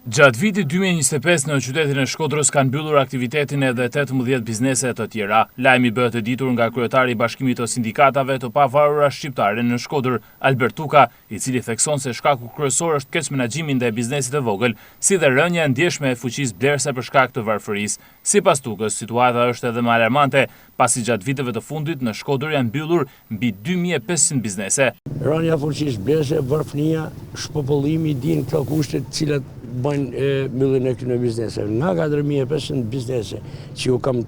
Gjatë vitit 2025 në qytetin e Shkodrës kanë mbyllur aktivitetin edhe 18 biznese të tjera. Lajmi bëhet e ditur nga kryetari i Bashkimit të Sindikatave të Pavarura Shqiptare në Shkodër, Albert Tuka, i cili thekson se shkaku kryesor është keq menaxhimi ndaj biznesit të vogël, si dhe rënja e ndjeshme e fuqisë blerëse për shkak të varfërisë. Sipas Tukës, situata është edhe më alarmante, pasi gjatë viteve të fundit në Shkodër janë mbyllur mbi 2500 biznese. Rënja fuqisë blerëse, varfënia, shpopollimi, din këto kushte të cilat bëjnë mbylljen e këtyre bizneseve. Nga 4500 biznese që u kam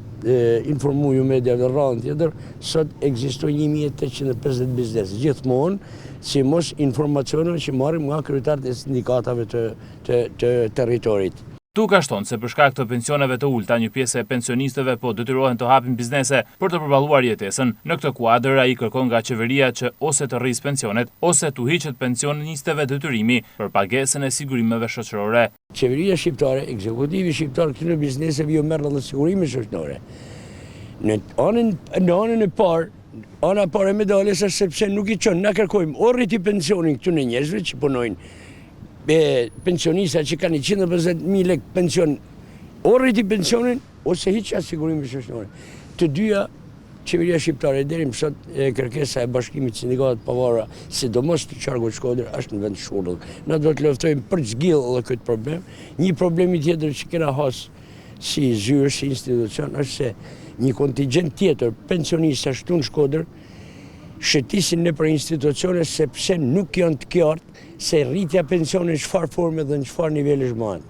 informu ju media dhe rradhën tjetër, sot ekzistojnë 1850 biznese. Gjithmonë, si mos informacioneve që marrim nga kryetarët e sindikatave të territorit. Tuka shton se për shkak të pensioneve të ulta, një pjesë e pensionistëve po detyrohen të hapin biznese për të përballuar jetesën. Në këtë kuadër, ai kërkon nga qeveria që ose të rrisë pensionet, ose të hiqet pensionistëve detyrimi për pagesën e sigurimeve shoqërore. Qeveria shqiptare, ekzekutivi shqiptar këtyre bizneseve jo merr edhe sigurime shoqërore. Në anën e parë, ana parë e medaljes është sepse nuk i çon, na kërkojmë o rriti pensionin këtyre njerëzve që punojnë. Pensionista që kanë 150.000 lek pension, o rriti pensionin, ose hiqja sigurimi shoqërore. Të dyja, qeveria shqiptare deri më sot kërkesa e Bashkimit Sindikatave të Pavarura, sidomos të qarkut Shkodër, është në vend shurdull. Ne do të luftojmë për zgjidhje edhe këtë problem. Një problem tjetër që kena has si zyrë, si institucion, është se një kontingjent tjetër pensionista këtu në Shkodër shëtisin në për institucione sepse nuk janë të qartë se rritja pensionin në çfarë forme dhe në çfarë niveli shmahet.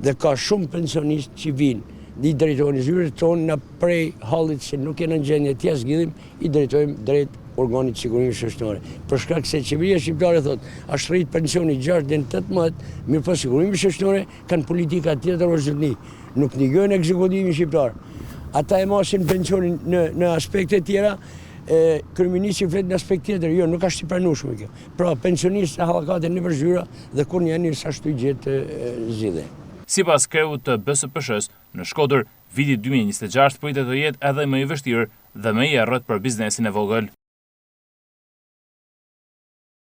Dhe ka shumë pensionistë që vinë, i drejtojnë zyrët tonë në prej hallit se nuk janë në gjendje të zgjidhim, i drejtojmë drejt organit sigurimit shoqëror. Për shkak se qeveria shqiptare thotë, është rrit pensioni 6 deri në 18, mirë po sigurimi shoqëror kanë politika tjetër ozhni, nuk ndjojnë ekzekutimin shqiptar. Ata e marrin pensionin në aspekte tjera. Kryeministri flet në aspekt tjetër, jo, nuk është i pranueshme kjo. Pra, pensionistë hallakaten në zyra dhe kur janë sa ashtu gjetë zgjidhje. Sipas kreut të BSPSH-s, në Shkodër, viti 2026 pritet të jetë edhe më i vështirë dhe më i errët për biznesin e vogël.